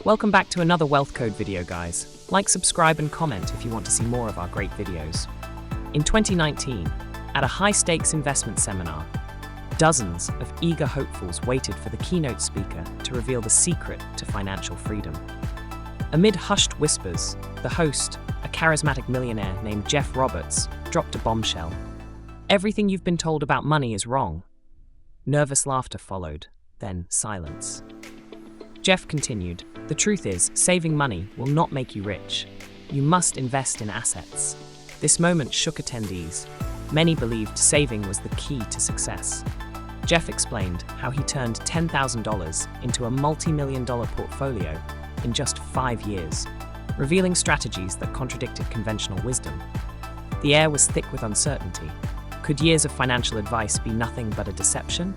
Welcome back to another Wealth Code video, guys. Like, subscribe, and comment if you want to see more of our great videos. In 2019, at a high-stakes investment seminar, dozens of eager hopefuls waited for the keynote speaker to reveal the secret to financial freedom. Amid hushed whispers, the host, a charismatic millionaire named Jeff Roberts, dropped a bombshell. Everything you've been told about money is wrong. Nervous laughter followed, then silence. Jeff continued, "The truth is, saving money will not make you rich. You must invest in assets." This moment shook attendees. Many believed saving was the key to success. Jeff explained how he turned $10,000 into a multi-million-dollar portfolio in just 5 years, revealing strategies that contradicted conventional wisdom. The air was thick with uncertainty. Could years of financial advice be nothing but a deception?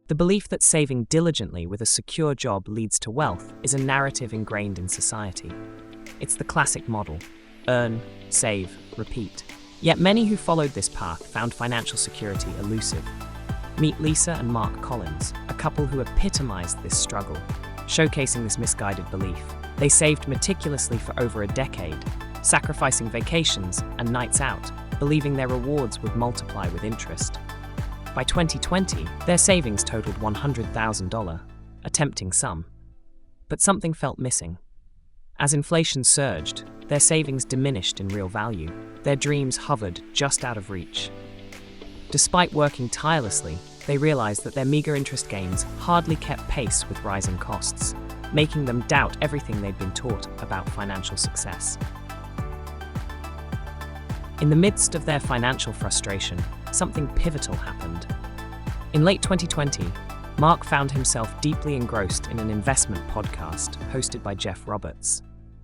The belief that saving diligently with a secure job leads to wealth is a narrative ingrained in society. It's the classic model: earn, save, repeat. Yet many who followed this path found financial security elusive. Meet Lisa and Mark Collins, a couple who epitomized this struggle, showcasing this misguided belief. They saved meticulously for over a decade, sacrificing vacations and nights out, believing their rewards would multiply with interest. By 2020, their savings totaled $100,000, a tempting sum. But something felt missing. As inflation surged, their savings diminished in real value. Their dreams hovered just out of reach. Despite working tirelessly, they realized that their meager interest gains hardly kept pace with rising costs, making them doubt everything they'd been taught about financial success. In the midst of their financial frustration, something pivotal happened. In late 2020, Mark found himself deeply engrossed in an investment podcast hosted by Jeff Roberts.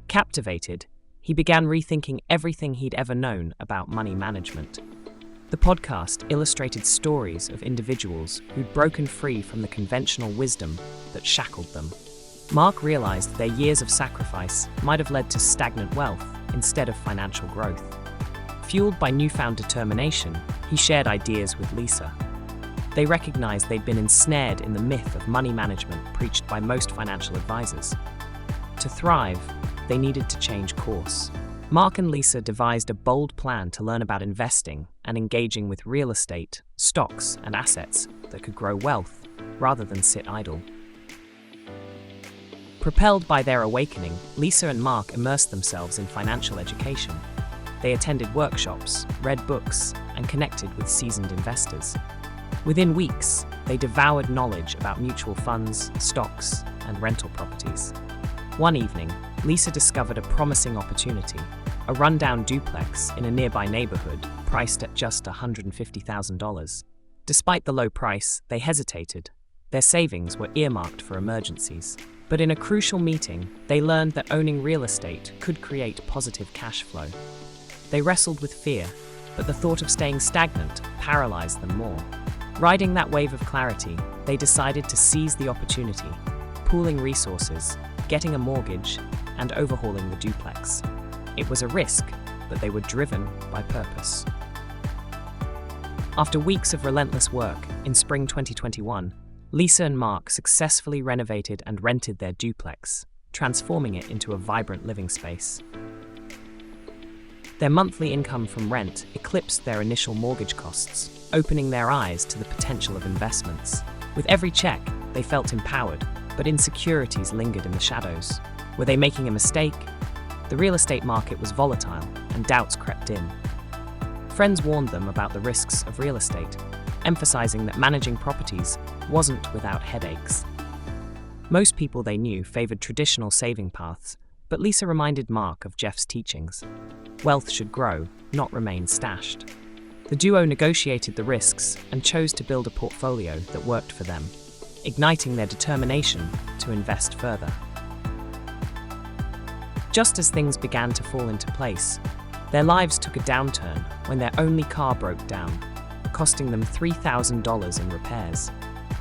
Captivated, he began rethinking everything he'd ever known about money management. The podcast illustrated stories of individuals who'd broken free from the conventional wisdom that shackled them. Mark realized their years of sacrifice might have led to stagnant wealth instead of financial growth. Fueled by newfound determination, he shared ideas with Lisa. They recognized they'd been ensnared in the myth of money management preached by most financial advisors. To thrive, they needed to change course. Mark and Lisa devised a bold plan to learn about investing and engaging with real estate, stocks, and assets that could grow wealth rather than sit idle. Propelled by their awakening, Lisa and Mark immersed themselves in financial education. They attended workshops, read books, and connected with seasoned investors. Within weeks, they devoured knowledge about mutual funds, stocks, and rental properties. One evening, Lisa discovered a promising opportunity: a rundown duplex in a nearby neighborhood priced at just $150,000. Despite the low price, they hesitated. Their savings were earmarked for emergencies. But in a crucial meeting, they learned that owning real estate could create positive cash flow. They wrestled with fear, but the thought of staying stagnant paralyzed them more. Riding that wave of clarity, they decided to seize the opportunity, pooling resources, getting a mortgage, and overhauling the duplex. It was a risk, but they were driven by purpose. After weeks of relentless work, in spring 2021, Lisa and Mark successfully renovated and rented their duplex, transforming it into a vibrant living space. Their monthly income from rent eclipsed their initial mortgage costs, opening their eyes to the potential of investments. With every check, they felt empowered, but insecurities lingered in the shadows. Were they making a mistake? The real estate market was volatile, and doubts crept in. Friends warned them about the risks of real estate, emphasizing that managing properties wasn't without headaches. Most people they knew favored traditional saving paths, but Lisa reminded Mark of Jeff's teachings. Wealth should grow, not remain stashed. The duo negotiated the risks and chose to build a portfolio that worked for them, igniting their determination to invest further. Just as things began to fall into place, their lives took a downturn when their only car broke down, costing them $3,000 in repairs.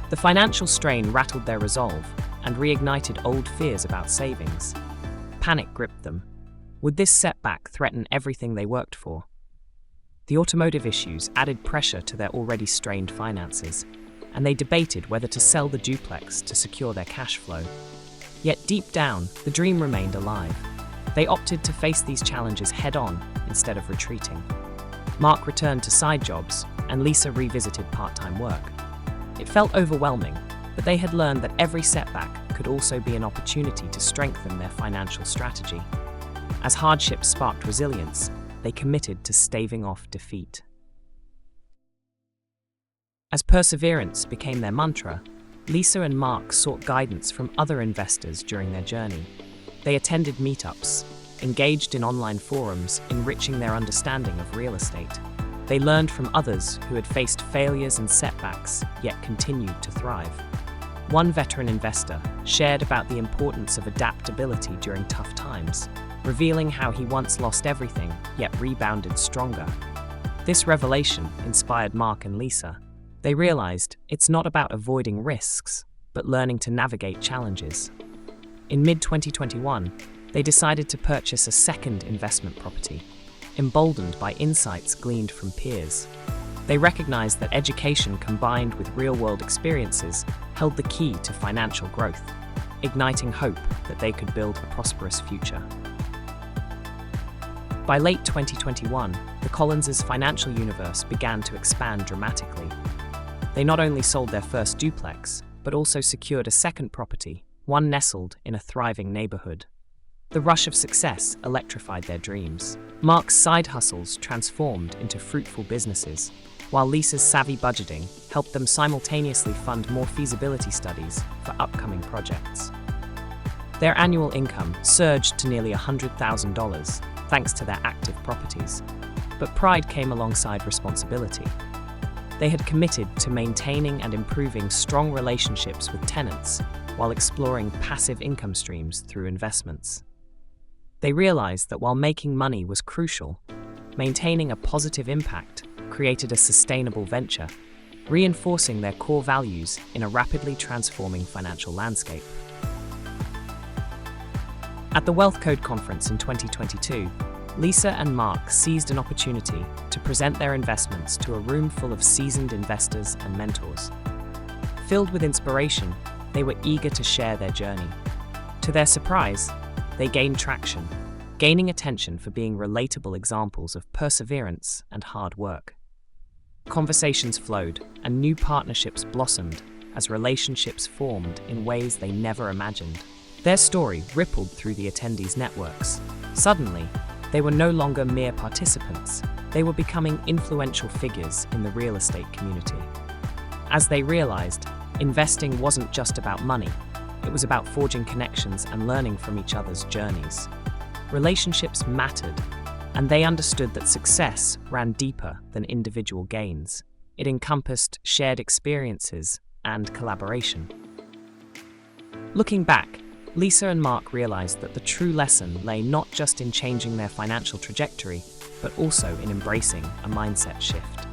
The financial strain rattled their resolve and reignited old fears about savings. Panic gripped them. Would this setback threaten everything they worked for? The automotive issues added pressure to their already strained finances, and they debated whether to sell the duplex to secure their cash flow. Yet deep down, the dream remained alive. They opted to face these challenges head-on instead of retreating. Mark returned to side jobs, and Lisa revisited part-time work. It felt overwhelming, but they had learned that every setback could also be an opportunity to strengthen their financial strategy. As hardships sparked resilience, they committed to staving off defeat. As perseverance became their mantra, Lisa and Mark sought guidance from other investors during their journey. They attended meetups, engaged in online forums, enriching their understanding of real estate. They learned from others who had faced failures and setbacks, yet continued to thrive. One veteran investor shared about the importance of adaptability during tough times, revealing how he once lost everything, yet rebounded stronger. This revelation inspired Mark and Lisa. They realized it's not about avoiding risks, but learning to navigate challenges. In mid-2021, they decided to purchase a second investment property, emboldened by insights gleaned from peers. They recognized that education combined with real-world experiences held the key to financial growth, igniting hope that they could build a prosperous future. By late 2021, the Collins' financial universe began to expand dramatically. They not only sold their first duplex, but also secured a second property, one nestled in a thriving neighborhood. The rush of success electrified their dreams. Mark's side hustles transformed into fruitful businesses, while Lisa's savvy budgeting helped them simultaneously fund more feasibility studies for upcoming projects. Their annual income surged to nearly $100,000 thanks to their active properties, but pride came alongside responsibility. They had committed to maintaining and improving strong relationships with tenants while exploring passive income streams through investments. They realized that while making money was crucial, maintaining a positive impact created a sustainable venture, reinforcing their core values in a rapidly transforming financial landscape. At the Wealth Code Conference in 2022, Lisa and Mark seized an opportunity to present their investments to a room full of seasoned investors and mentors. Filled with inspiration, they were eager to share their journey. To their surprise, they gained traction, gaining attention for being relatable examples of perseverance and hard work. Conversations flowed, and new partnerships blossomed as relationships formed in ways they never imagined. Their story rippled through the attendees' networks. Suddenly, they were no longer mere participants, they were becoming influential figures in the real estate community. As they realized, investing wasn't just about money, it was about forging connections and learning from each other's journeys. Relationships mattered, and they understood that success ran deeper than individual gains. It encompassed shared experiences and collaboration. Looking back, Lisa and Mark realized that the true lesson lay not just in changing their financial trajectory, but also in embracing a mindset shift.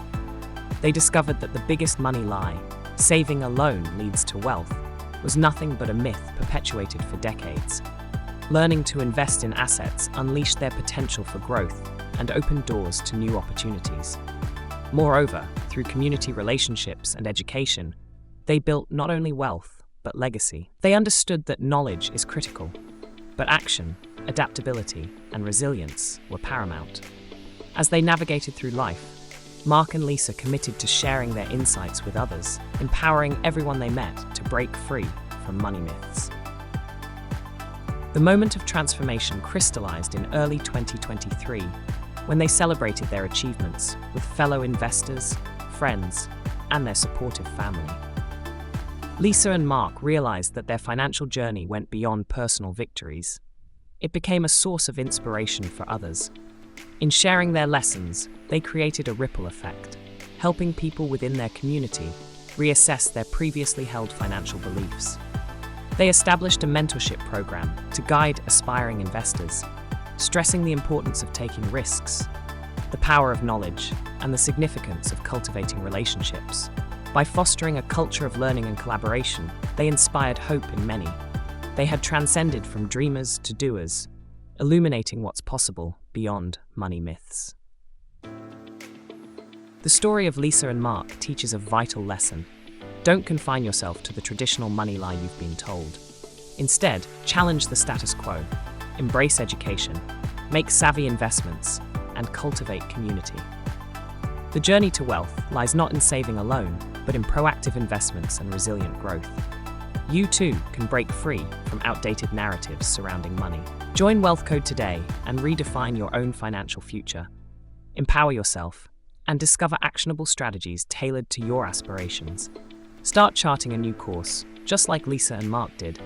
They discovered that the biggest money lie, saving alone leads to wealth, was nothing but a myth perpetuated for decades. Learning to invest in assets unleashed their potential for growth and opened doors to new opportunities. Moreover, through community relationships and education, they built not only wealth, but legacy. They understood that knowledge is critical, but action, adaptability, and resilience were paramount. As they navigated through life, Mark and Lisa committed to sharing their insights with others, empowering everyone they met to break free from money myths. The moment of transformation crystallized in early 2023 when they celebrated their achievements with fellow investors, friends, and their supportive family. Lisa and Mark realized that their financial journey went beyond personal victories. It became a source of inspiration for others. In sharing their lessons, they created a ripple effect, helping people within their community reassess their previously held financial beliefs. They established a mentorship program to guide aspiring investors, stressing the importance of taking risks, the power of knowledge, and the significance of cultivating relationships. By fostering a culture of learning and collaboration, they inspired hope in many. They had transcended from dreamers to doers, illuminating what's possible beyond money myths. The story of Lisa and Mark teaches a vital lesson. Don't confine yourself to the traditional money lie you've been told. Instead, challenge the status quo, embrace education, make savvy investments, and cultivate community. The journey to wealth lies not in saving alone, but in proactive investments and resilient growth. You too can break free from outdated narratives surrounding money. Join Wealth Code today and redefine your own financial future. Empower yourself and discover actionable strategies tailored to your aspirations. Start charting a new course, just like Lisa and Mark did,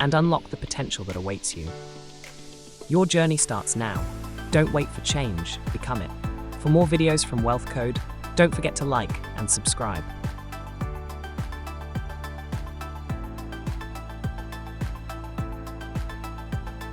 and unlock the potential that awaits you. Your journey starts now. Don't wait for change, become it. For more videos from Wealth Code, don't forget to like and subscribe.